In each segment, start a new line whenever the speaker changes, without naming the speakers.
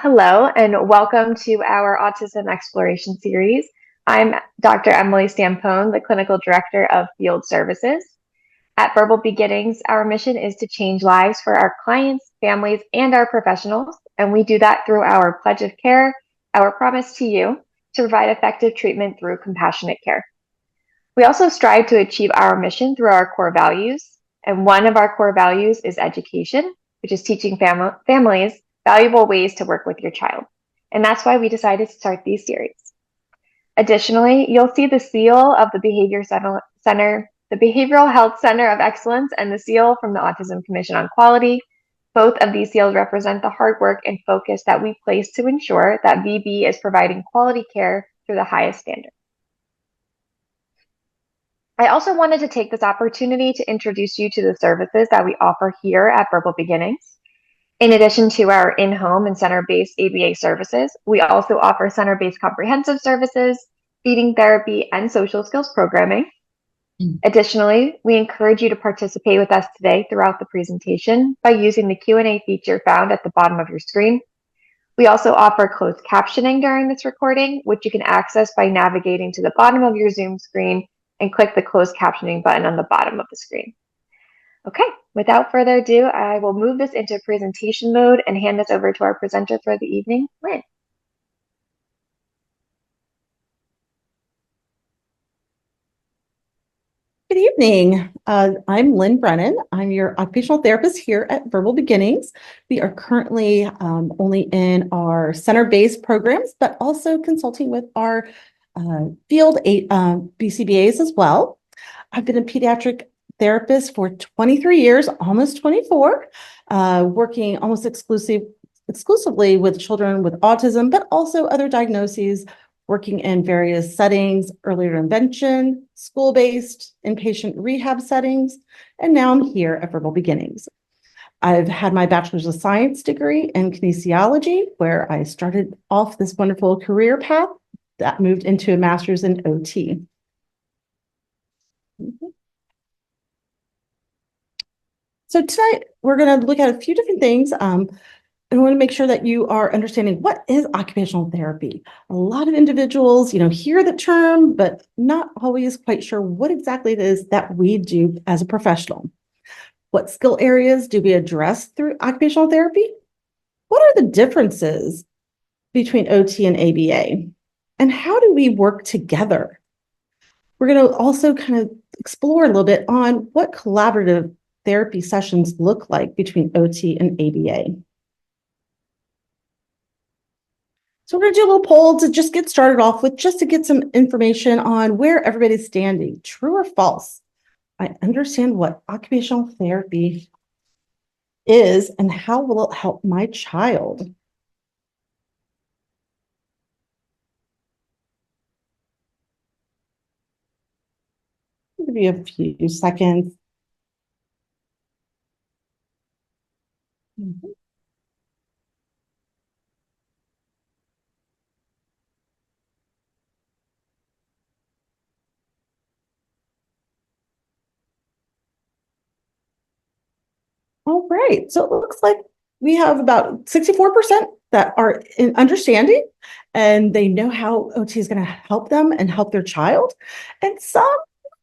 Hello, and welcome to our Autism Exploration Series. I'm Dr. Emily Stampone, the Clinical Director of Field Services. At Verbal Beginnings, our mission is to change lives for our clients, families, and our professionals, and we do that through our pledge of care, our promise to you, to provide effective treatment through compassionate care. We also strive to achieve our mission through our core values, and one of our core values is education, which is teaching families valuable ways to work with your child. And that's why we decided to start these series. Additionally, you'll see the seal of the the Behavioral Health Center of Excellence, and the seal from the Autism Commission on Quality. Both of these seals represent the hard work and focus that we place to ensure that VB is providing quality care through the highest standard. I also wanted to take this opportunity to introduce you to the services that we offer here at Verbal Beginnings. In addition to our in-home and center-based ABA services, we also offer center-based comprehensive services, feeding therapy, and social skills programming. Additionally, we encourage you to participate with us today throughout the presentation by using the Q&A feature found at the bottom of your screen. We also offer closed captioning during this recording, which you can access by navigating to the bottom of your Zoom screen and click the closed captioning button on the bottom of the screen. Okay, without further ado, I will move this into presentation mode and hand this over to our presenter for the evening, Lynn.
Good evening. I'm Lynn Brennan. I'm your occupational therapist here at Verbal Beginnings. We are currently only in our center-based programs, but also consulting with our field BCBAs as well. I've been a pediatric therapist for 23 years, almost 24, working almost exclusively with children with autism, but also other diagnoses, working in various settings, early intervention, school-based, inpatient rehab settings, and now I'm here at Verbal Beginnings. I've had my Bachelor's of Science degree in kinesiology, where I started off this wonderful career path that moved into a master's in OT. So tonight, we're going to look at a few different things. I want to make sure that you are understanding what is occupational therapy. A lot of individuals, hear the term, but not always quite sure what exactly it is that we do as a professional. What skill areas do we address through occupational therapy? What are the differences between OT and ABA? And how do we work together? We're going to also kind of explore a little bit on what collaborative therapy sessions look like between OT and ABA. So we're going to do a little poll to just get started off with, just to get some information on where everybody's standing. True or false? I understand what occupational therapy is and how will it help my child? I'll give you a few seconds. All right, so it looks like we have about 64% that are in understanding and they know how OT is going to help them and help their child. And some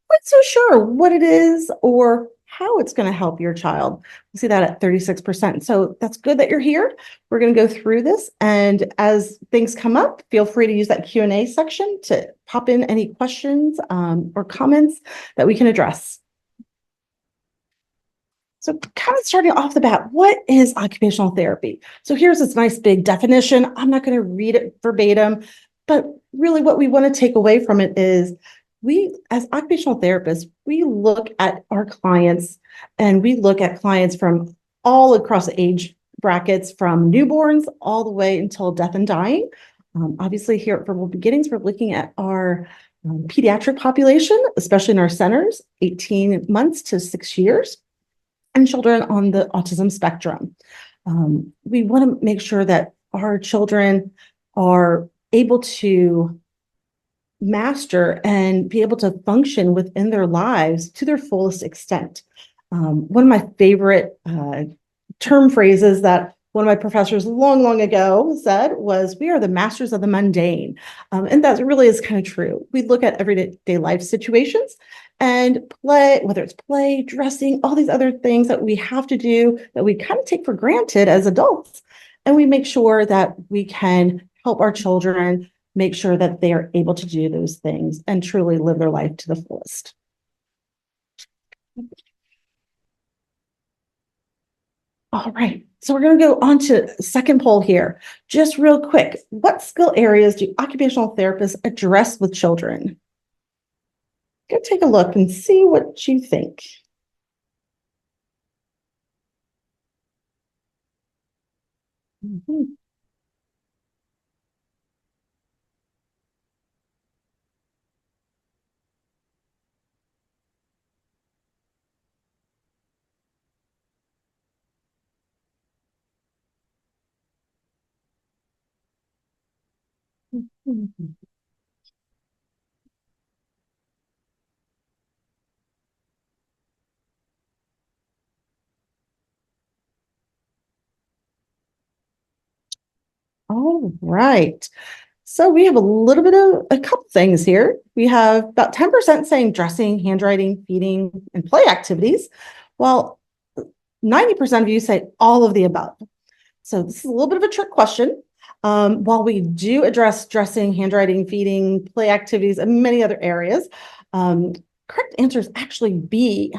aren't so sure what it is or how it's going to help your child. We see that at 36%. So that's good that you're here. We're going to go through this. And as things come up, feel free to use that Q&A section to pop in any questions or comments that we can address. So kind of starting off the bat, what is occupational therapy? So here's this nice big definition. I'm not going to read it verbatim, but really what we want to take away from it is we, as occupational therapists, we look at our clients and we look at clients from all across the age brackets, from newborns all the way until death and dying. Obviously here at Verbal Beginnings, we're looking at our pediatric population, especially in our centers, 18 months to 6 years. And children on the autism spectrum. We want to make sure that our children are able to master and be able to function within their lives to their fullest extent. One of my favorite term phrases that one of my professors long, long ago said was, we are the masters of the mundane. And that really is kind of true. We look at everyday life situations and play, whether it's play, dressing, all these other things that we have to do that we kind of take for granted as adults. And we make sure that we can help our children make sure that they are able to do those things and truly live their life to the fullest. All right, so we're going to go on to second poll here. Just real quick, what skill areas do occupational therapists address with children? Go take a look and see what you think. Mhm. All right. So we have a little bit of a couple things here. We have about 10% saying dressing, handwriting, feeding, and play activities, while 90% of you say all of the above. So this is a little bit of a trick question. While we do address dressing, handwriting, feeding, play activities, and many other areas, correct answers actually be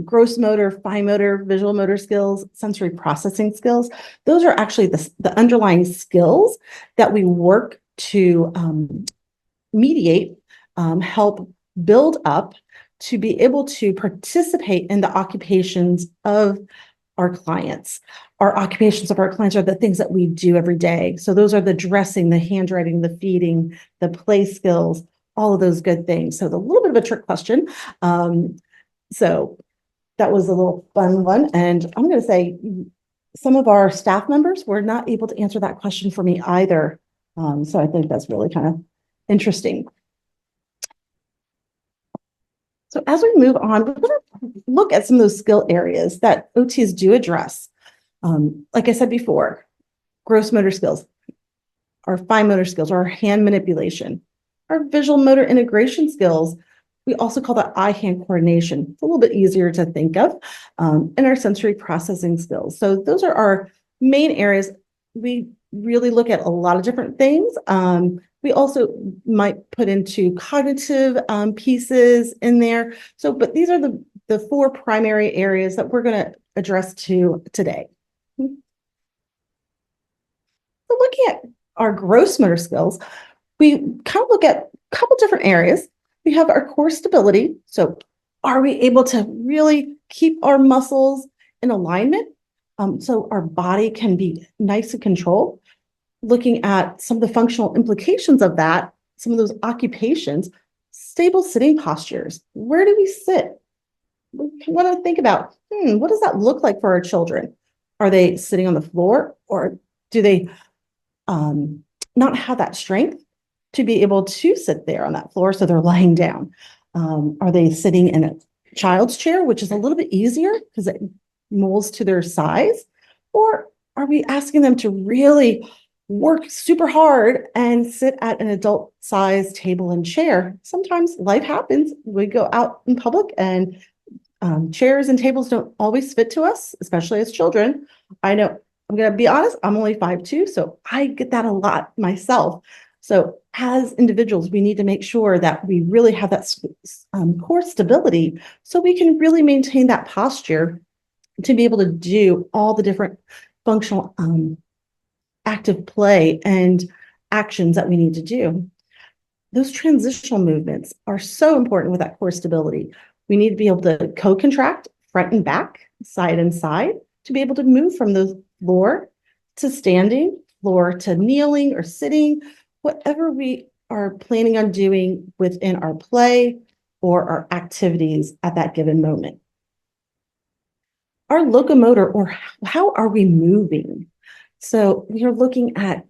gross motor, fine motor, visual motor skills, sensory processing skills. Those are actually the underlying skills that we work to mediate, help build up to be able to participate in the occupations of our clients. Our occupations of our clients are the things that we do every day. So those are the dressing, the handwriting, the feeding, the play skills, all of those good things. So the little bit of a trick question. So that was a little fun one. And I'm going to say some of our staff members were not able to answer that question for me either. So I think that's really kind of interesting. So as we move on, we're going to look at some of those skill areas that OTs do address. Like I said before, gross motor skills, our fine motor skills, our hand manipulation, our visual motor integration skills. We also call that eye-hand coordination. It's a little bit easier to think of, and our sensory processing skills. So those are our main areas. We really look at a lot of different things. We also might put into cognitive pieces in there. So, but these are the four primary areas that we're going to address today. So looking at our gross motor skills, we kind of look at a couple different areas. We have our core stability. So are we able to really keep our muscles in alignment so our body can be nice and controlled? Looking at some of the functional implications of that, some of those occupations, stable sitting postures. Where do we sit? We want to think about, what does that look like for our children? Are they sitting on the floor, or do they not have that strength to be able to sit there on that floor, so they're lying down? Are they sitting in a child's chair, which is a little bit easier because it molds to their size? Or are we asking them to really work super hard and sit at an adult size table and chair? Sometimes life happens. We go out in public and chairs and tables don't always fit to us, especially as children. I know, I'm going to be honest, I'm only 5'2", so I get that a lot myself. So as individuals, we need to make sure that we really have that core stability so we can really maintain that posture to be able to do all the different functional active play and actions that we need to do. Those transitional movements are so important with that core stability. We need to be able to co-contract front and back, side and side, to be able to move from the floor to standing, floor to kneeling or sitting, whatever we are planning on doing within our play or our activities at that given moment. Our locomotor, or how are we moving? So we are looking at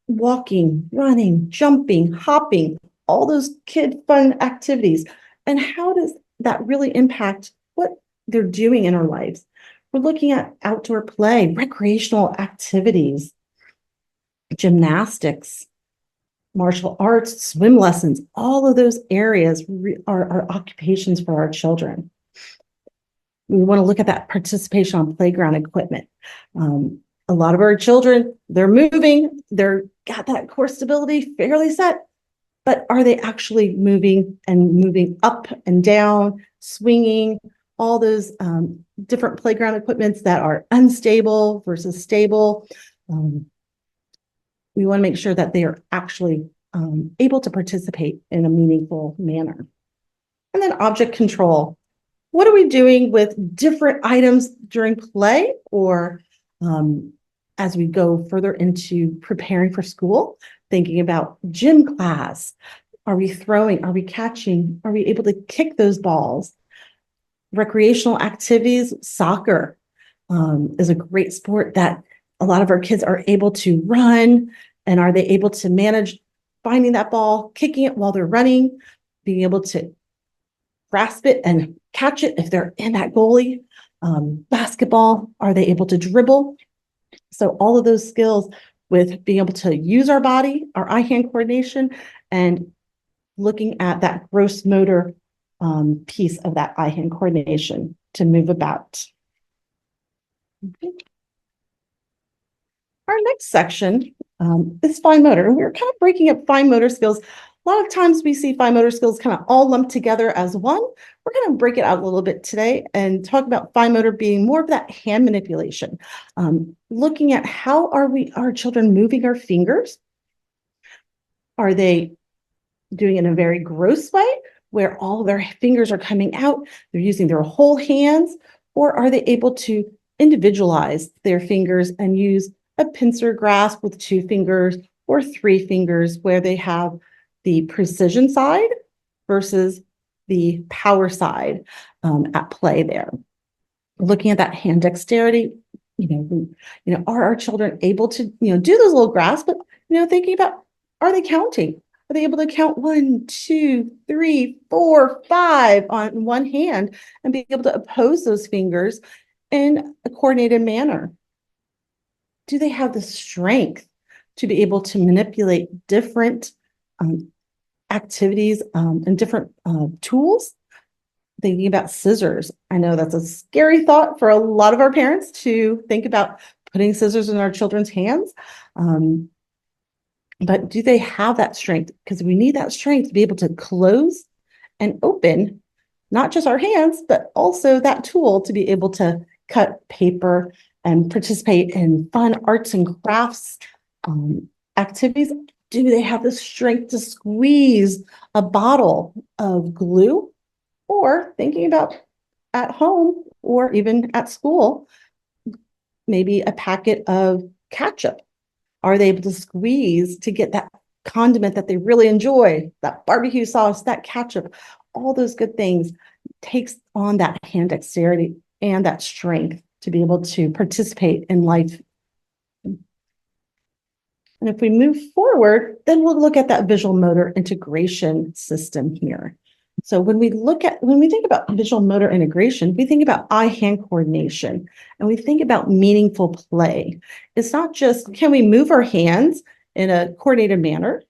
walking, running, jumping, hopping, all those kid fun activities. And how does that really impact what they're doing in our lives? We're looking at outdoor play, recreational activities, gymnastics, martial arts, swim lessons. All of those areas are occupations for our children. We want to look at that participation on playground equipment. A lot of our children, they're moving, they're got that core stability fairly set, but are they actually moving up and down, swinging, all those different playground equipments that are unstable versus stable? We want to make sure that they are actually able to participate in a meaningful manner. And then object control. What are we doing with different items during play or as we go further into preparing for school, thinking about gym class? Are we throwing? Are we catching? Are we able to kick those balls? Recreational activities, soccer is a great sport that a lot of our kids are able to run. And are they able to manage finding that ball, kicking it while they're running, being able to grasp it and catch it if they're in that goalie? Basketball, are they able to dribble? So all of those skills with being able to use our body, our eye-hand coordination, and looking at that gross motor piece of that eye-hand coordination to move about. Okay. Our next section is fine motor. And we're kind of breaking up fine motor skills. A lot of times we see fine motor skills kind of all lumped together as one. We're going to break it out a little bit today and talk about fine motor being more of that hand manipulation. Looking at how are our children moving our fingers? Are they doing it in a very gross way where all their fingers are coming out? They're using their whole hands, or are they able to individualize their fingers and use a pincer grasp with 2 fingers or 3 fingers where they have the precision side versus the power side at play there? Looking at that hand dexterity, are our children able to, do those little grasps, but, thinking about, are they counting? Are they able to count 1, 2, 3, 4, 5 on one hand and be able to oppose those fingers in a coordinated manner? Do they have the strength to be able to manipulate different activities and different tools? Thinking about scissors. I know that's a scary thought for a lot of our parents to think about putting scissors in our children's hands. But do they have that strength? Because we need that strength to be able to close and open, not just our hands, but also that tool to be able to cut paper and participate in fun arts and crafts activities. Do they have the strength to squeeze a bottle of glue? Or thinking about at home or even at school, maybe a packet of ketchup. Are they able to squeeze to get that condiment that they really enjoy, that barbecue sauce, that ketchup, all those good things? Takes on that hand dexterity and that strength to be able to participate in life. And if we move forward, then we'll look at that visual motor integration system here. So when we think about visual motor integration, we think about eye-hand coordination and we think about meaningful play. It's not just, can we move our hands in a coordinated manner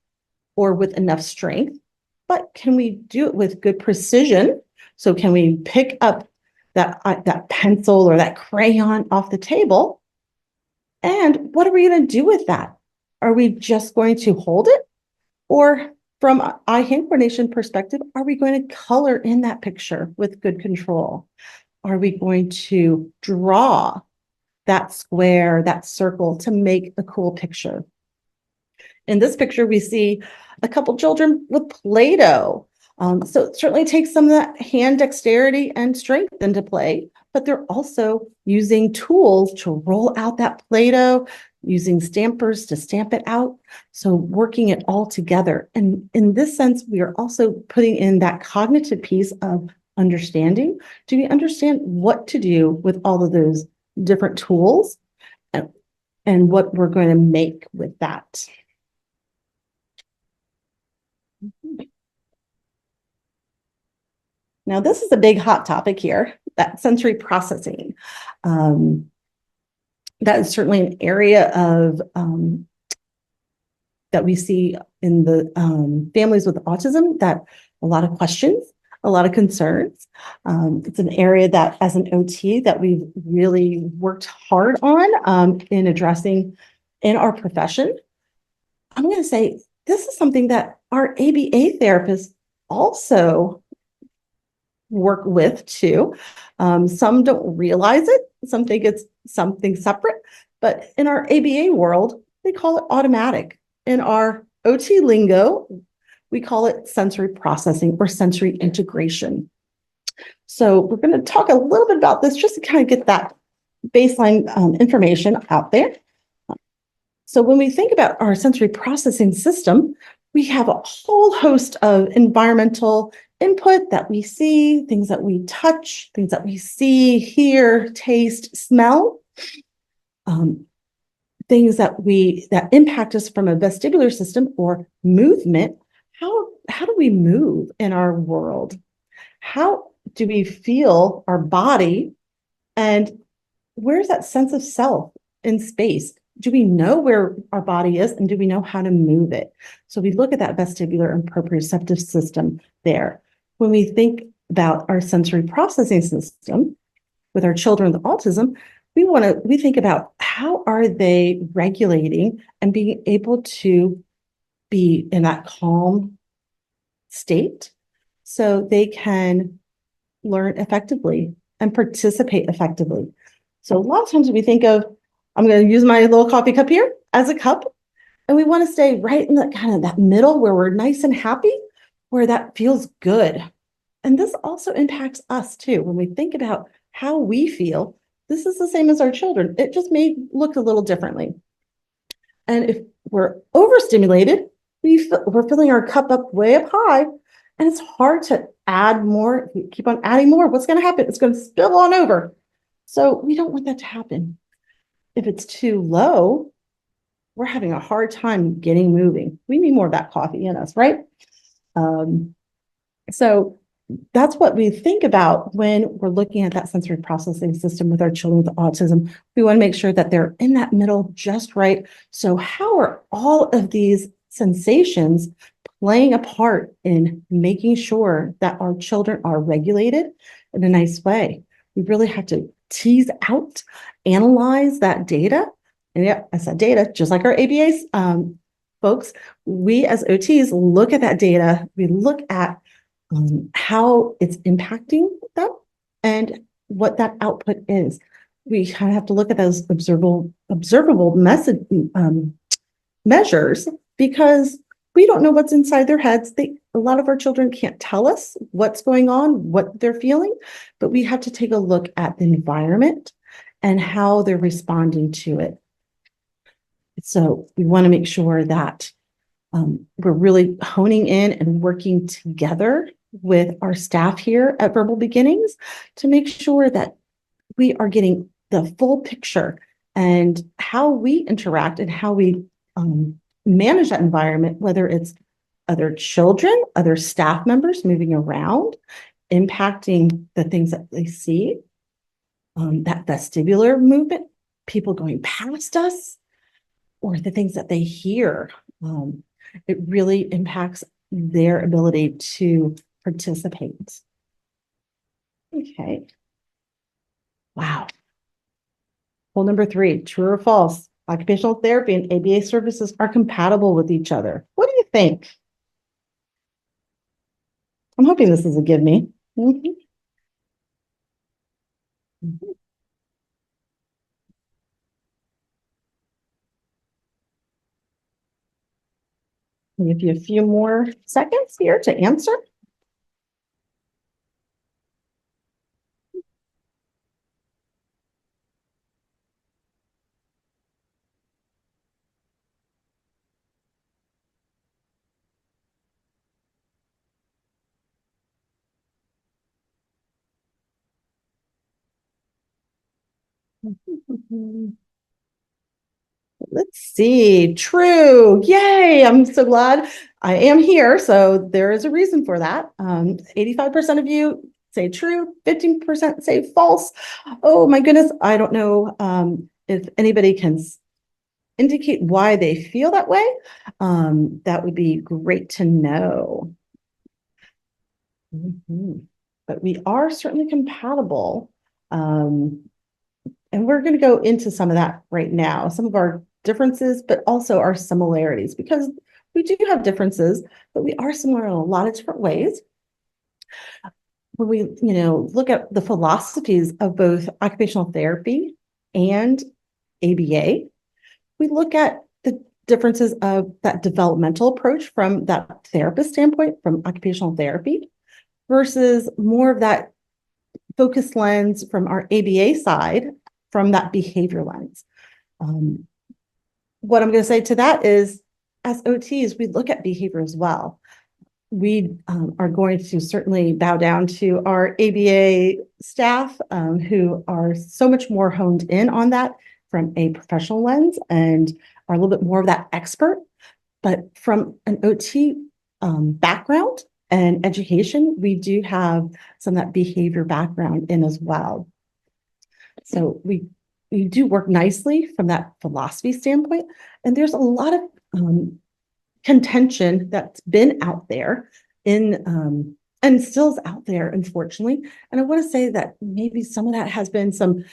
or with enough strength, but can we do it with good precision? So can we pick up that pencil or that crayon off the table? And what are we going to do with that? Are we just going to hold it? Or from an eye-hand coordination perspective, are we going to color in that picture with good control? Are we going to draw that square, that circle to make a cool picture? In this picture, we see a couple children with Play-Doh. So it certainly takes some of that hand dexterity and strength into play, but they're also using tools to roll out that Play-Doh, using stampers to stamp it out. So working it all together. And in this sense, we are also putting in that cognitive piece of understanding. Do we understand what to do with all of those different tools and what we're going to make with that? Now, this is a big hot topic here. that sensory processing. That is certainly an area of that we see in the families with autism, that a lot of questions, a lot of concerns. It's an area that, as an OT, that we've really worked hard on in addressing in our profession. I'm going to say this is something that our ABA therapists also work with too. Some don't realize it. Some think it's something separate, but in our ABA world, they call it automatic. In our OT lingo, we call it sensory processing or sensory integration. So we're going to talk a little bit about this just to kind of get that baseline information out there. So when we think about our sensory processing system, we have a whole host of environmental input that we see, things that we touch, things that we see, hear, taste, smell, things that impact us from a vestibular system or movement. How do we move in our world? How do we feel our body? And where's that sense of self in space? Do we know where our body is, and do we know how to move it? So we look at that vestibular and proprioceptive system there. When we think about our sensory processing system with our children with autism, we think about how are they regulating and being able to be in that calm state so they can learn effectively and participate effectively. So a lot of times we think of, I'm going to use my little coffee cup here as a cup, and we want to stay right in that kind of that middle where we're nice and happy, where that feels good. And this also impacts us too. When we think about how we feel, this is the same as our children. It just may look a little differently. And if we're overstimulated, we're filling our cup up way up high, and it's hard to add more. If we keep on adding more, what's going to happen? It's going to spill on over. So we don't want that to happen. If it's too low, we're having a hard time getting moving. We need more of that coffee in us, right? So that's what we think about when we're looking at that sensory processing system with our children with autism. We want to make sure that they're in that middle just right. So how are all of these sensations playing a part in making sure that our children are regulated in a nice way? We really have to tease out, analyze that data. And yeah, I said data, just like our ABA folks, we as OTs look at that data. We look at how it's impacting them and what that output is. We kind of have to look at those observable measures, because we don't know what's inside their heads. A lot of our children can't tell us what's going on, what they're feeling, but we have to take a look at the environment and how they're responding to it. So we want to make sure that we're really honing in and working together with our staff here at Verbal Beginnings to make sure that we are getting the full picture and how we interact and how we manage that environment, whether it's other children, other staff members moving around, impacting the things that they see, that vestibular movement, people going past us, or the things that they hear. It really impacts their ability to participate. Okay. Wow. Poll number 3, true or false? Occupational therapy and ABA services are compatible with each other. What do you think? I'm hoping this is a give me. Mhm. Mhm. I'll give you a few more seconds here to answer. Let's see. True. Yay. I'm so glad I am here. So there is a reason for that. 85% of you say true, 15% say false. Oh my goodness, I don't know if anybody can indicate why they feel that way. That would be great to know. But we are certainly compatible. And we're going to go into some of that right now, some of our differences, but also our similarities, because we do have differences, but we are similar in a lot of different ways. When we, look at the philosophies of both occupational therapy and ABA, we look at the differences of that developmental approach from that therapist standpoint, from occupational therapy, versus more of that focus lens from our ABA side, from that behavior lens. What I'm going to say to that is, as OTs, we look at behavior as well. We are going to certainly bow down to our ABA staff who are so much more honed in on that from a professional lens and are a little bit more of that expert. But from an OT background and education, we do have some of that behavior background in as well. So we do work nicely from that philosophy standpoint. And there's a lot of contention that's been out there in and still is out there, unfortunately. And I want to say that maybe some of that has been some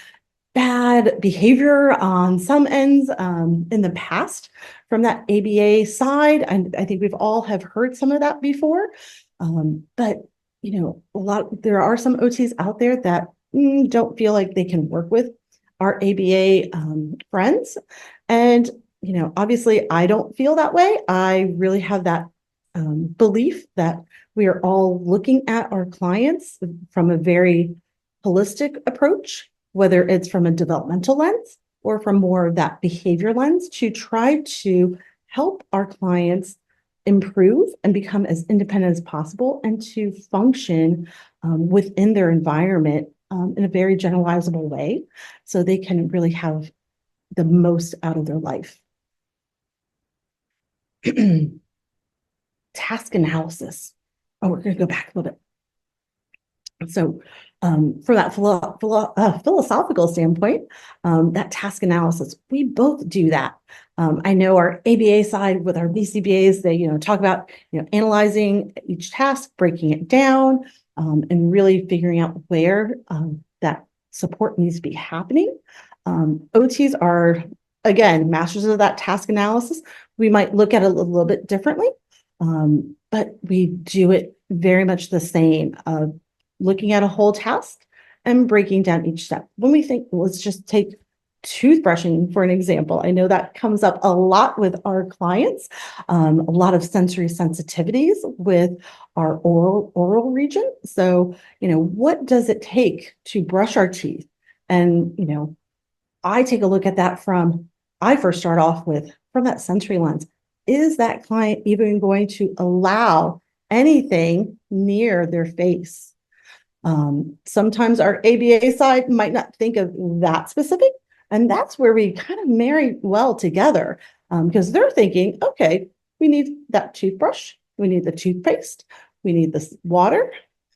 bad behavior on some ends in the past from that ABA side. And I think we've all have heard some of that before. But there are some OTs out there that don't feel like they can work with our ABA friends. And obviously I don't feel that way. I really have that belief that we are all looking at our clients from a very holistic approach, whether it's from a developmental lens or from more of that behavior lens, to try to help our clients improve and become as independent as possible and to function within their environment in a very generalizable way so they can really have the most out of their life. Task analysis. Oh, we're going to go back a little bit. So for that philosophical standpoint, that task analysis, we both do that. I know our ABA side with our BCBAs, they talk about analyzing each task, breaking it down, and really figuring out where that support needs to be happening. OTs are, again, masters of that task analysis. We might look at it a little bit differently, but we do it very much the same of looking at a whole task and breaking down each step. When we think, let's just take toothbrushing for an example. I know that comes up a lot with our clients, a lot of sensory sensitivities with our oral region. So, what does it take to brush our teeth? And, I take a look at that I first start off with from that sensory lens. Is that client even going to allow anything near their face? Sometimes our ABA side might not think of that specific, and that's where we kind of marry well together because they're thinking, okay, we need that toothbrush, we need the toothpaste, we need this water,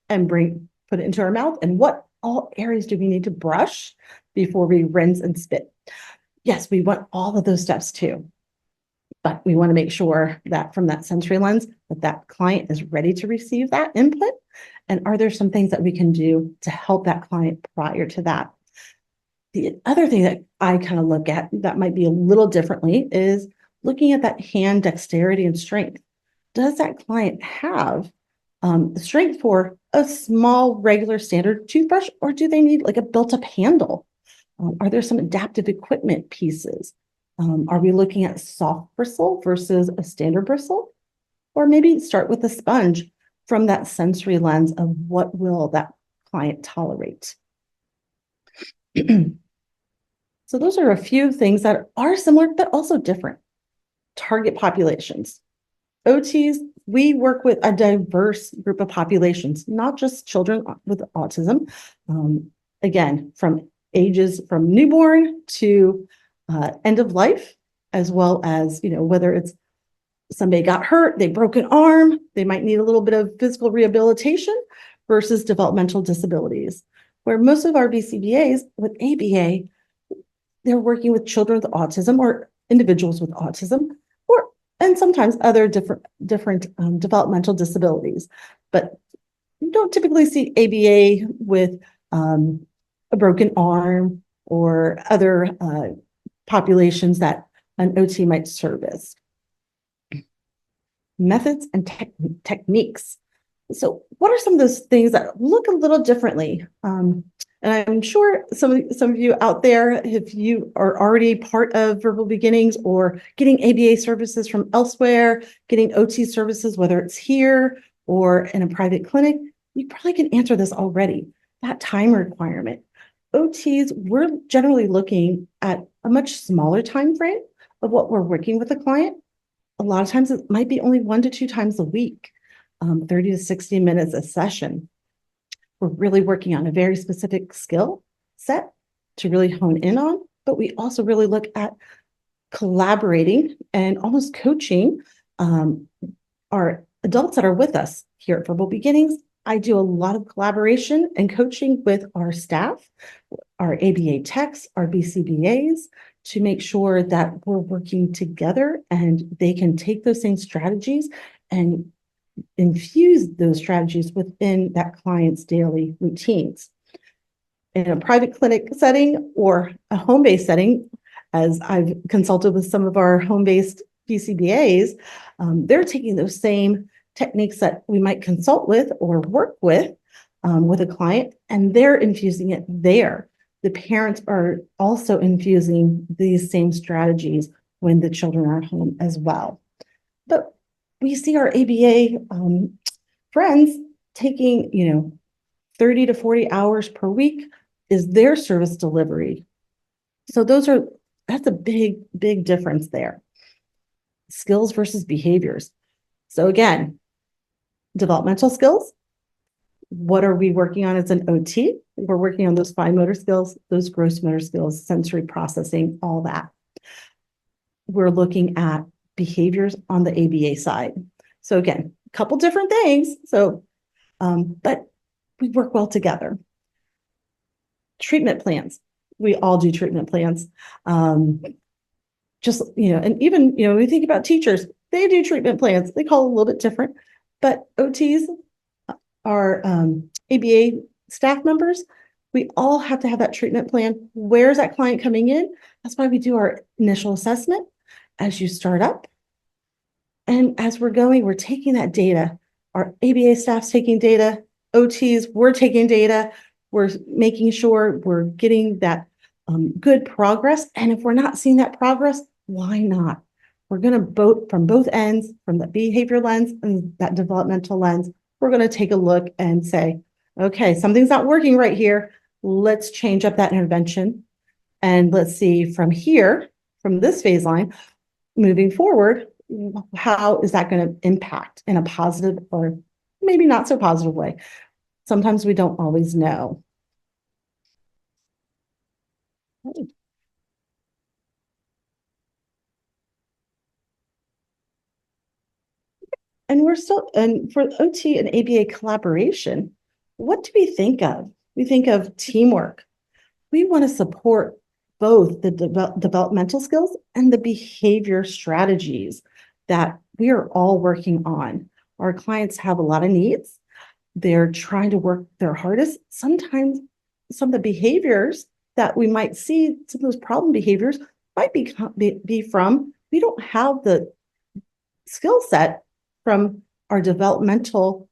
and put it into our mouth. And what all areas do we need to brush before we rinse and spit? Yes, we want all of those steps too. But we want to make sure that from that sensory lens, that client is ready to receive that input. And are there some things that we can do to help that client prior to that? The other thing that I kind of look at that might be a little differently is looking at that hand dexterity and strength. Does that client have the strength for a small, regular, standard toothbrush, or do they need like a built-up handle? Are there some adaptive equipment pieces? Are we looking at soft bristle versus a standard bristle? Or maybe start with a sponge from that sensory lens of what will that client tolerate? So those are a few things that are similar, but also different. Target populations. OTs, we work with a diverse group of populations, not just children with autism. Again, from ages from newborn to end of life, as well as, whether it's somebody got hurt, they broke an arm, they might need a little bit of physical rehabilitation, versus developmental disabilities, where most of our BCBAs with ABA, they're working with children with autism or individuals with autism, or and sometimes other different developmental disabilities. But you don't typically see ABA with a broken arm or other populations that an OT might service. Methods and techniques. So what are some of those things that look a little differently? And I'm sure some of you out there, if you are already part of Verbal Beginnings or getting ABA services from elsewhere, getting OT services, whether it's here or in a private clinic, you probably can answer this already. That time requirement. OTs, we're generally looking at a much smaller time frame of what we're working with a client. A lot of times it might be only 1 to 2 times a week, 30 to 60 minutes a session. We're really working on a very specific skill set to really hone in on, but we also really look at collaborating and almost coaching our adults that are with us here at Verbal Beginnings. I do a lot of collaboration and coaching with our staff, our ABA techs, our BCBAs, to make sure that we're working together and they can take those same strategies and infuse those strategies within that client's daily routines. In a private clinic setting or a home-based setting, as I've consulted with some of our home-based BCBAs, they're taking those same techniques that we might consult with or work with a client, and they're infusing it there. The parents are also infusing these same strategies when the children are home as well. But we see our ABA friends taking, 30 to 40 hours per week is their service delivery. So that's a big, big difference there. Skills versus behaviors. So again, developmental skills. What are we working on as an OT? We're working on those fine motor skills, those gross motor skills, sensory processing, all that. We're looking at behaviors on the ABA side. So again, a couple different things. So, but we work well together. Treatment plans. We all do treatment plans. Just, and even, we think about teachers, they do treatment plans. They call it a little bit different, but OTs, our ABA staff members, we all have to have that treatment plan. Where's that client coming in? That's why we do our initial assessment as you start up. And as we're going, we're taking that data. Our ABA staff's taking data, OTs, we're taking data. We're making sure we're getting that good progress. And if we're not seeing that progress, why not? We're going to vote from both ends, from the behavior lens and that developmental lens. We're going to take a look and say, okay, something's not working right here. Let's change up that intervention. And let's see from here, from this phase line, moving forward, how is that going to impact in a positive or maybe not so positive way? Sometimes we don't always know. And for OT and ABA collaboration, what do we think of? We think of teamwork. We want to support both the developmental skills and the behavior strategies that we are all working on. Our clients have a lot of needs. They're trying to work their hardest. Sometimes some of the behaviors that we might see, some of those problem behaviors might be from, we don't have the skill set from our developmental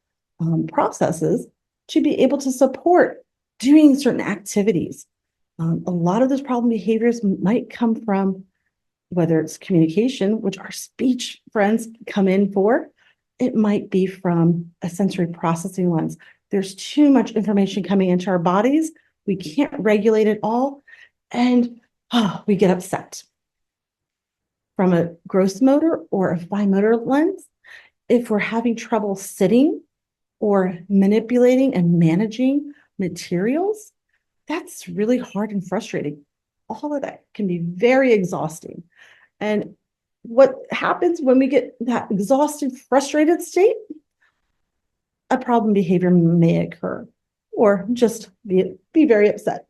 processes to be able to support doing certain activities. A lot of those problem behaviors might come from whether it's communication, which our speech friends come in for. It might be from a sensory processing lens. There's too much information coming into our bodies. We can't regulate it all. And we get upset. From a gross motor or a fine motor lens, if we're having trouble sitting or manipulating and managing materials, that's really hard and frustrating. All of that can be very exhausting. And what happens when we get that exhausted, frustrated state? a problem behavior may occur or just be very upset.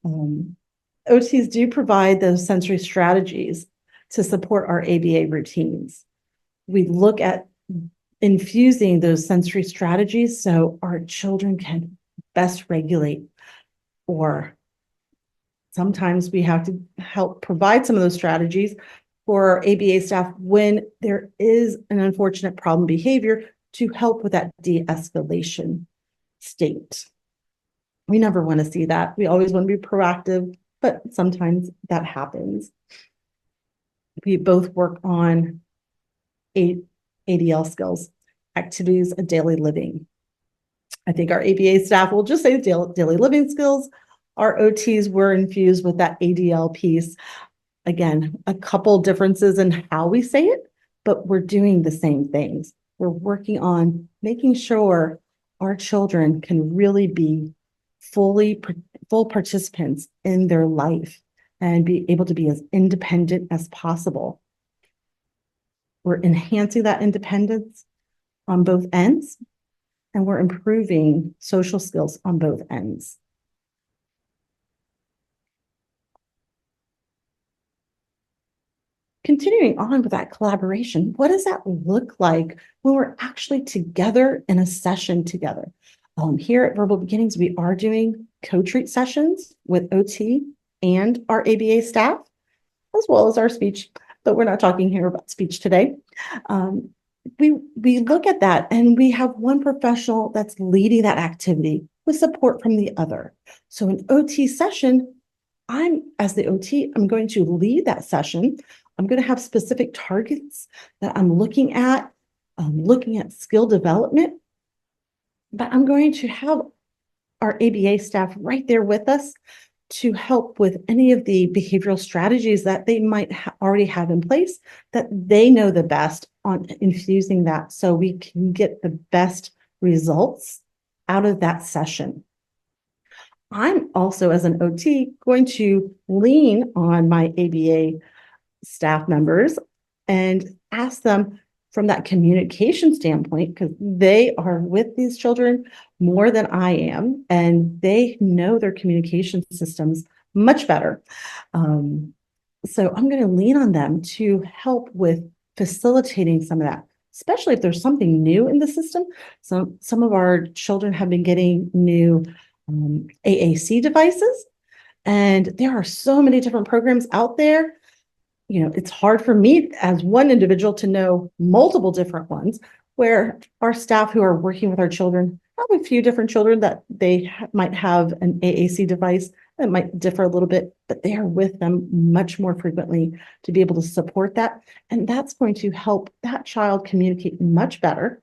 OTs do provide those sensory strategies to support our ABA routines. We look at infusing those sensory strategies so our children can best regulate, or sometimes we have to help provide some of those strategies for our ABA staff when there is an unfortunate problem behavior to help with that de-escalation state. We never want to see that. We always want to be proactive, but sometimes that happens. We both work on ADL skills, activities of daily living. I think our ABA staff will just say daily living skills. Our OTs were infused with that ADL piece. Again, a couple differences in how we say it, but we're doing the same things. We're working on making sure our children can really be full participants in their life and be able to be as independent as possible. We're enhancing that independence on both ends, and we're improving social skills on both ends. Continuing on with that collaboration, what does that look like when we're actually together in a session together? Here at Verbal Beginnings, we are doing co-treat sessions with OT and our ABA staff, as well as our speech, but we're not talking here about speech today. We look at that and we have one professional that's leading that activity with support from the other. So an OT session, as the OT, I'm going to lead that session. I'm going to have specific targets that I'm looking at skill development, but I'm going to have our ABA staff right there with us to help with any of the behavioral strategies that they might already have in place that they know the best on infusing that so we can get the best results out of that session. I'm also, as an OT, going to lean on my ABA staff members and ask them from that communication standpoint, because they are with these children more than I am, and they know their communication systems much better. So I'm going to lean on them to help with facilitating some of that, especially if there's something new in the system. So some of our children have been getting new AAC devices, and there are so many different programs out there. It's hard for me as one individual to know multiple different ones, where our staff who are working with our children have a few different children that they might have an AAC device that might differ a little bit, but they are with them much more frequently to be able to support that. And that's going to help that child communicate much better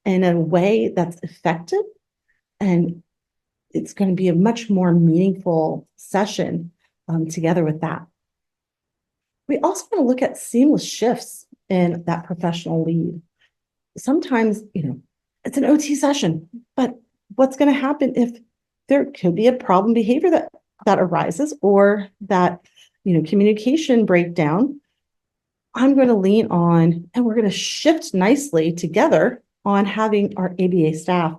in a way that's effective. And it's going to be a much more meaningful session together with that. We also want to look at seamless shifts in that professional lead. Sometimes, it's an OT session, but what's going to happen if there could be a problem behavior that arises, or that, communication breakdown? I'm going to lean on, and we're going to shift nicely together on having our ABA staff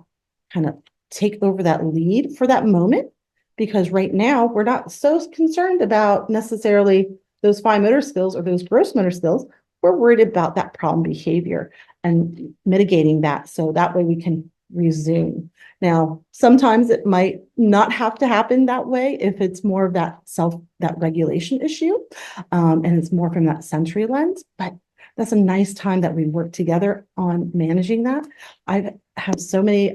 kind of take over that lead for that moment, because right now we're not so concerned about necessarily those fine motor skills or those gross motor skills. We're worried about that problem behavior and mitigating that so that way we can resume. Now, sometimes it might not have to happen that way if it's more of that regulation issue, and it's more from that sensory lens, but that's a nice time that we work together on managing that. I have so many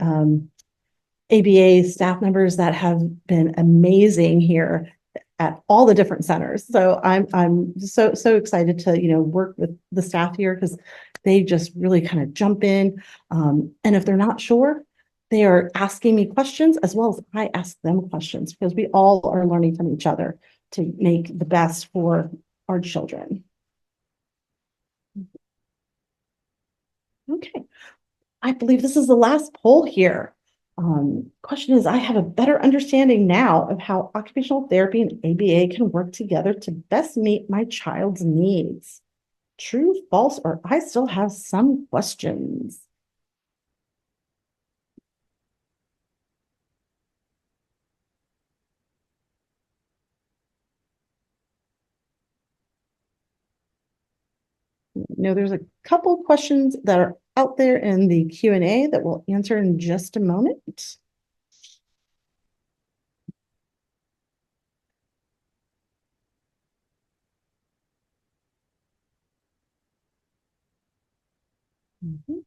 ABA staff members that have been amazing here at all the different centers. So I'm so excited to work with the staff here, because they just really kind of jump in. And if they're not sure, they are asking me questions as well as I ask them questions, because we all are learning from each other to make the best for our children. Okay, I believe this is the last poll here. Question is, I have a better understanding now of how occupational therapy and ABA can work together to best meet my child's needs. True, false, or I still have some questions. know there's a couple questions that are out there in the Q&A that we'll answer in just a moment. Mhm.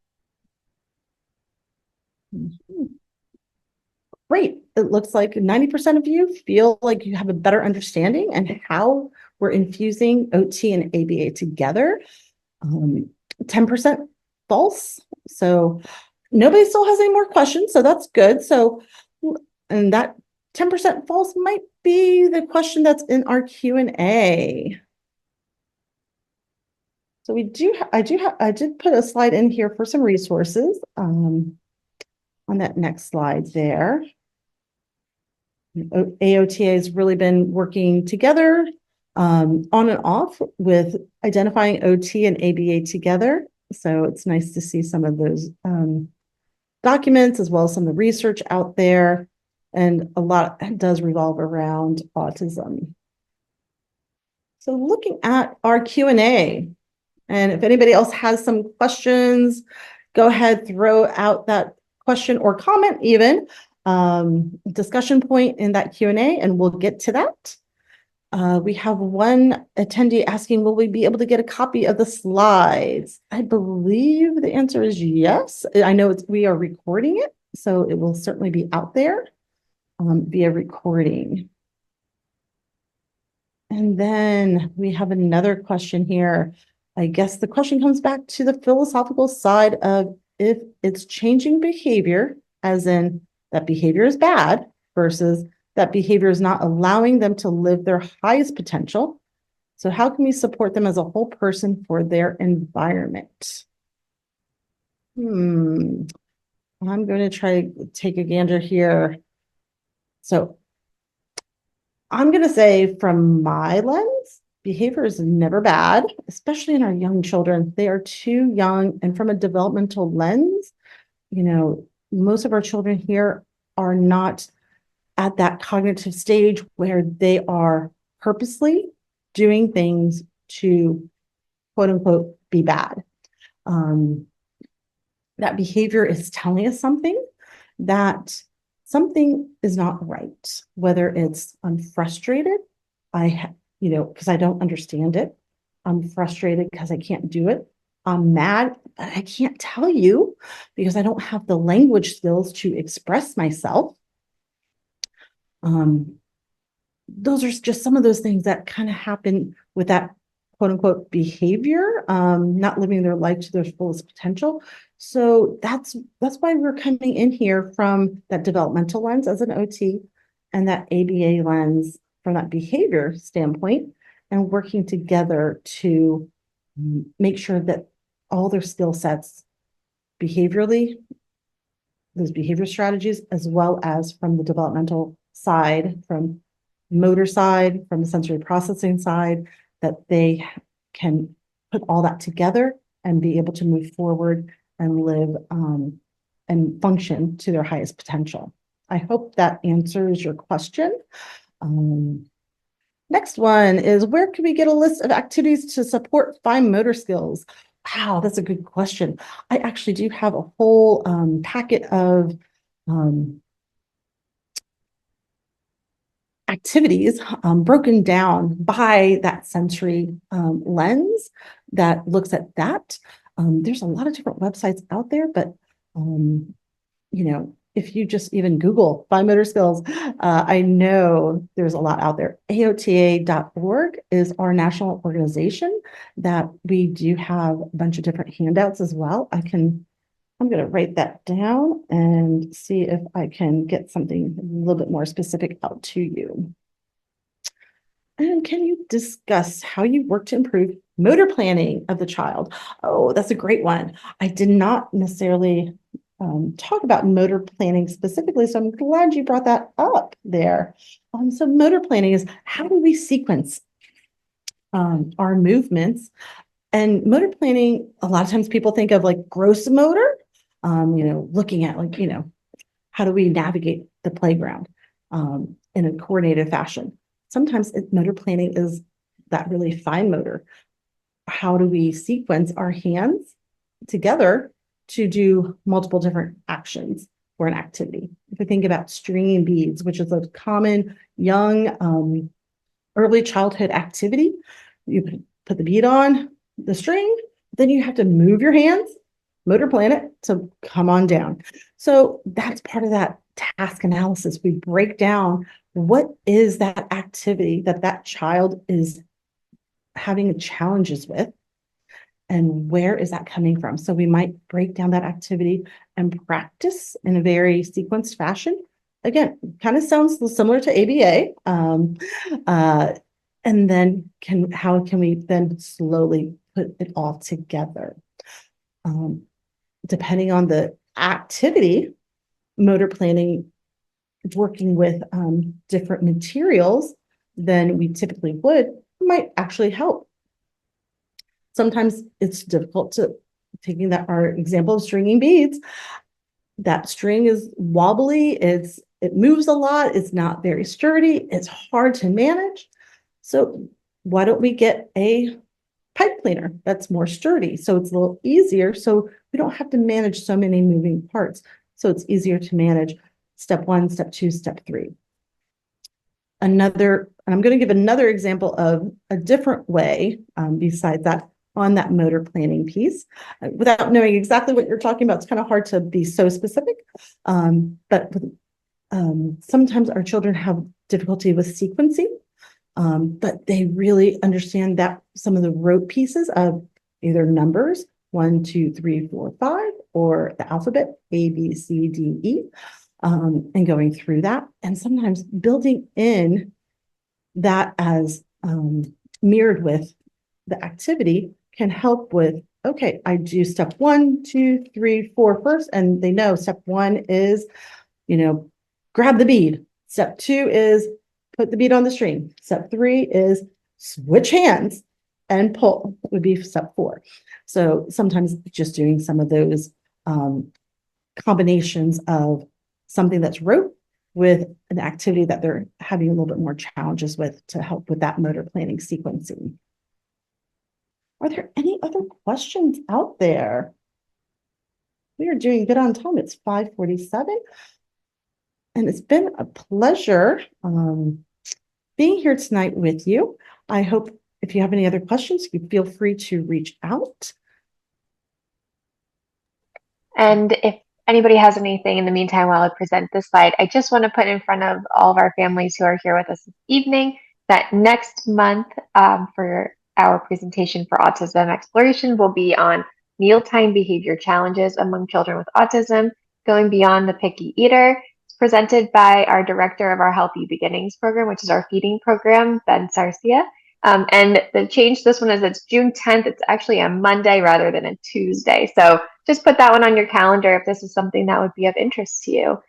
Mhm. Great. It looks like 90% of you feel like you have a better understanding and how we're infusing OT and ABA together. 10% false. So nobody still has any more questions. So that's good. So, and that 10% false might be the question that's in our Q&A. So I did put a slide in here for some resources on that next slide there. AOTA has really been working together on and off with identifying OT and ABA together. So it's nice to see some of those documents as well as some of the research out there. And a lot does revolve around autism. So looking at our Q&A, and if anybody else has some questions, go ahead, throw out that question or comment even, discussion point in that Q&A, and we'll get to that. We have one attendee asking, will we be able to get a copy of the slides? I believe the answer is yes. I know we are recording it, so it will certainly be out there via recording. And then we have another question here. I guess the question comes back to the philosophical side of if it's changing behavior, as in that behavior is bad versus that behavior is not allowing them to live their highest potential. So how can we support them as a whole person for their environment? I'm going to try to take a gander here. So I'm going to say from my lens, behavior is never bad, especially in our young children. They are too young. And from a developmental lens, most of our children here are not at that cognitive stage where they are purposely doing things to quote unquote be bad. That behavior is telling us that something is not right, whether it's I'm frustrated, because I don't understand it. I'm frustrated because I can't do it. I'm mad, but I can't tell you because I don't have the language skills to express myself. Those are just some of those things that kind of happen with that quote unquote behavior, not living their life to their fullest potential. So that's why we're coming in here from that developmental lens as an OT and that ABA lens from that behavior standpoint, and working together to make sure that all their skill sets behaviorally, those behavior strategies, as well as from the developmental side, from motor side, from the sensory processing side, that they can put all that together and be able to move forward and live and function to their highest potential. I hope that answers your question. Next one is, where can we get a list of activities to support fine motor skills? Wow, that's a good question. I actually do have a whole packet of activities broken down by that sensory lens that looks at that. There's a lot of different websites out there, but if you just even Google fine motor skills, I know there's a lot out there. AOTA.org is our national organization that we do have a bunch of different handouts as well. I'm going to write that down and see if I can get something a little bit more specific out to you. And can you discuss how you work to improve motor planning of the child? Oh, that's a great one. I did not necessarily talk about motor planning specifically, so I'm glad you brought that up there. So motor planning is how do we sequence our movements? And motor planning, a lot of times people think of like gross motor, looking at how do we navigate the playground in a coordinated fashion. Sometimes motor planning is that really fine motor. how do we sequence our hands together to do multiple different actions for an activity. If we think about stringing beads, which is a common young early childhood activity, you put the bead on the string, then you have to move your hands, motor plan it to come on down. So that's part of that task analysis. We break down what is that activity that that child is having challenges with, and where is that coming from? So we might break down that activity and practice in a very sequenced fashion. Again, kind of sounds similar to ABA. And then how can we then slowly put it all together? Depending on the activity, motor planning, working with different materials than we typically would, might actually help. Sometimes it's difficult to, taking that our example of stringing beads, that string is wobbly, it moves a lot, it's not very sturdy, it's hard to manage. So why don't we get a pipe cleaner that's more sturdy, so it's a little easier, so we don't have to manage so many moving parts, so it's easier to manage step 1, step 2, step 3. I'm going to give another example of a different way besides that, on that motor planning piece. Without knowing exactly what you're talking about, it's kind of hard to be so specific. But sometimes our children have difficulty with sequencing, but they really understand that some of the rote pieces of either numbers, 1, 2, 3, 4, 5, or the alphabet, A, B, C, D, E, and going through that. And sometimes building in that as mirrored with the activity can help with, okay, I do step 1, 2, 3, 4 first, and they know step 1 is, grab the bead. Step 2 is put the bead on the string. Step 3 is switch hands and pull, would be step 4. So sometimes just doing some of those combinations of something that's rote with an activity that they're having a little bit more challenges with to help with that motor planning sequencing. Are there any other questions out there? We are doing good on time. It's 5:47. And it's been a pleasure being here tonight with you. I hope if you have any other questions, you feel free to reach out.
And if anybody has anything in the meantime while I present this slide, I just want to put in front of all of our families who are here with us this evening that next month for our presentation for autism exploration will be on mealtime behavior challenges among children with autism, going beyond the picky eater. It's presented by our director of our Healthy Beginnings program, which is our feeding program, Ben Sarcia. And the change this one is it's June 10th. It's actually a Monday rather than a Tuesday. So just put that one on your calendar if this is something that would be of interest to you.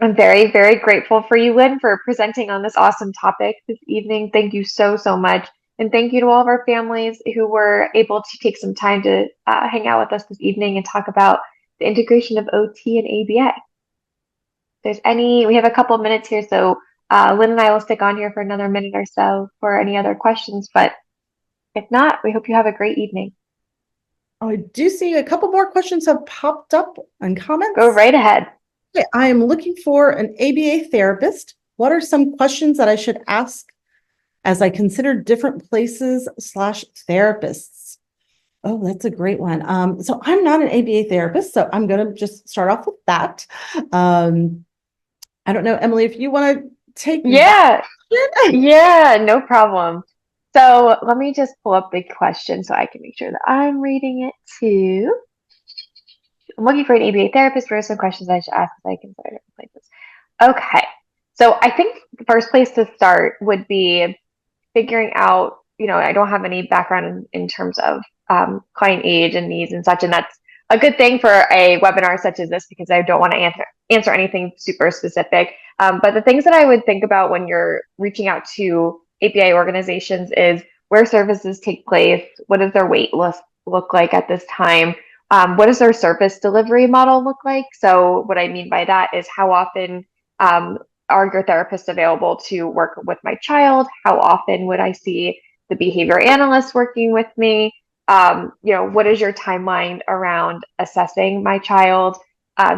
I'm very, very grateful for you, Lynn, for presenting on this awesome topic this evening. Thank you so, so much. And thank you to all of our families who were able to take some time to hang out with us this evening and talk about the integration of OT and ABA. We have a couple of minutes here, so Lynn and I will stick on here for another minute or so for any other questions, but if not, we hope you have a great evening.
Oh, I do see a couple more questions have popped up and comments.
Go right ahead.
Okay, I am looking for an ABA therapist. What are some questions that I should ask as I consider different places / therapists? Oh, that's a great one. So I'm not an ABA therapist, so I'm going to just start off with that. I don't know, Emily, if you want to take
Yeah, no problem. So let me just pull up the question so I can make sure that I'm reading it too. I'm looking for an ABA therapist. What are some questions I should ask as I consider different places? Okay, so I think the first place to start would be figuring out, I don't have any background in terms of client age and needs and such, and that's a good thing for a webinar such as this because I don't want to answer anything super specific. But the things that I would think about when you're reaching out to API organizations is where services take place, what does their wait list look like at this time, what does their service delivery model look like? So what I mean by that is how often are your therapists available to work with my child? How often would I see the behavior analyst working with me? What is your timeline around assessing my child?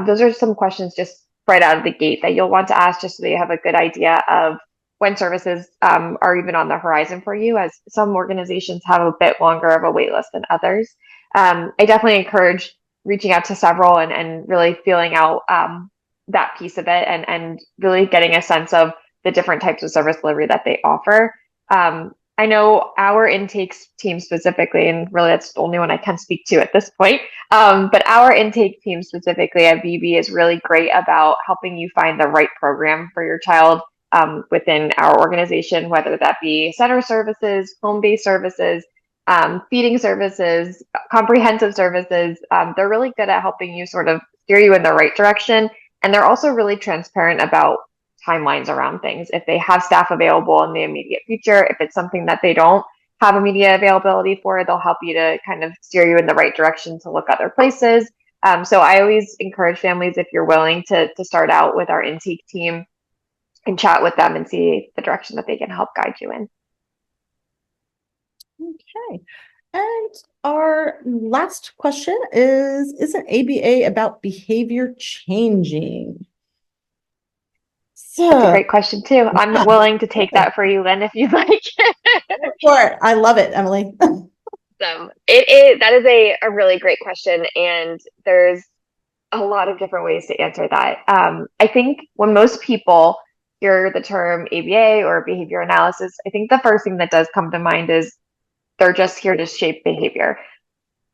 Those are some questions just right out of the gate that you'll want to ask just so that you have a good idea of when services are even on the horizon for you, as some organizations have a bit longer of a wait list than others. I definitely encourage reaching out to several and really feeling out that piece of it and really getting a sense of the different types of service delivery that they offer. I know our intakes team specifically, and really that's the only one I can speak to at this point. But our intake team specifically at VB is really great about helping you find the right program for your child within our organization, whether that be center services, home-based services, feeding services, comprehensive services. They're really good at helping you sort of steer you in the right direction. And they're also really transparent about timelines around things. If they have staff available in the immediate future, if it's something that they don't have immediate availability for, they'll help you to kind of steer you in the right direction to look other places. So I always encourage families, if you're willing to start out with our intake team and chat with them and see the direction that they can help guide you in.
Okay. And our last question is an ABA about behavior changing?
That's a
So,
great question too. I'm willing to take that for you, Lynn, if you'd like.
sure. I love it, Emily.
That is a really great question, and there's a lot of different ways to answer that. I think when most people hear the term ABA or behavior analysis, I think the first thing that does come to mind is they're just here to shape behavior.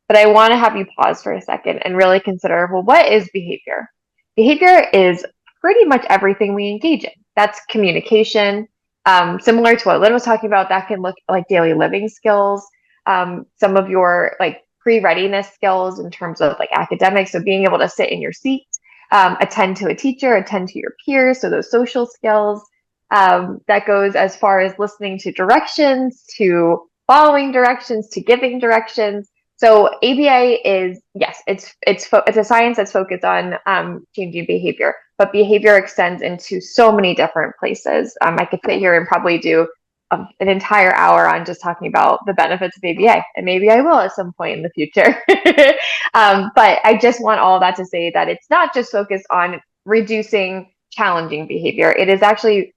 But I want to have you pause for a second and really consider, well, what is behavior? Behavior is pretty much everything we engage in. That's communication. Similar to what Lynn was talking about, that can look like daily living skills, some of your like pre-readiness skills in terms of like academics, so being able to sit in your seat, attend to a teacher, attend to your peers, so those social skills. That goes as far as listening to directions, to following directions, to giving directions. So ABA is, yes, it's a science that's focused on changing behavior, but behavior extends into so many different places. I could sit here and probably do an entire hour on just talking about the benefits of ABA, and maybe I will at some point in the future. But I just want all of that to say that it's not just focused on reducing challenging behavior. It is actually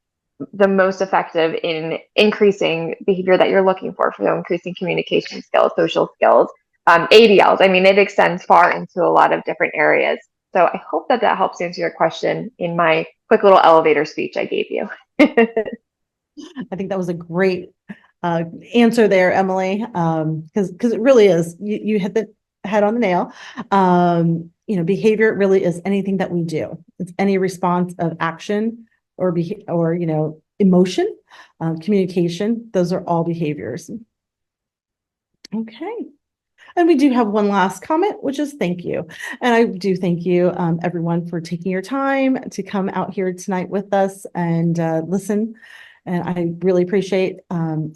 the most effective in increasing behavior that you're looking for, increasing communication skills, social skills, ADLs. I mean, it extends far into a lot of different areas. So I hope that that helps answer your question in my quick little elevator speech I gave you.
I think that was a great answer there, Emily, because it really is. You hit the head on the nail. Behavior really is anything that we do. It's any response of action or emotion, communication. Those are all behaviors. Okay. And we do have one last comment, which is thank you. And I do thank you, everyone, for taking your time to come out here tonight with us and listen. And I really appreciate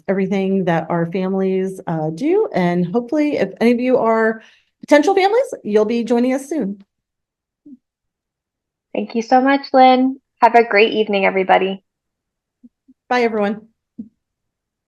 everything that our families do. And hopefully, if any of you are potential families, you'll be joining us soon.
Thank you so much, Lynn. Have a great evening, everybody.
Bye, everyone.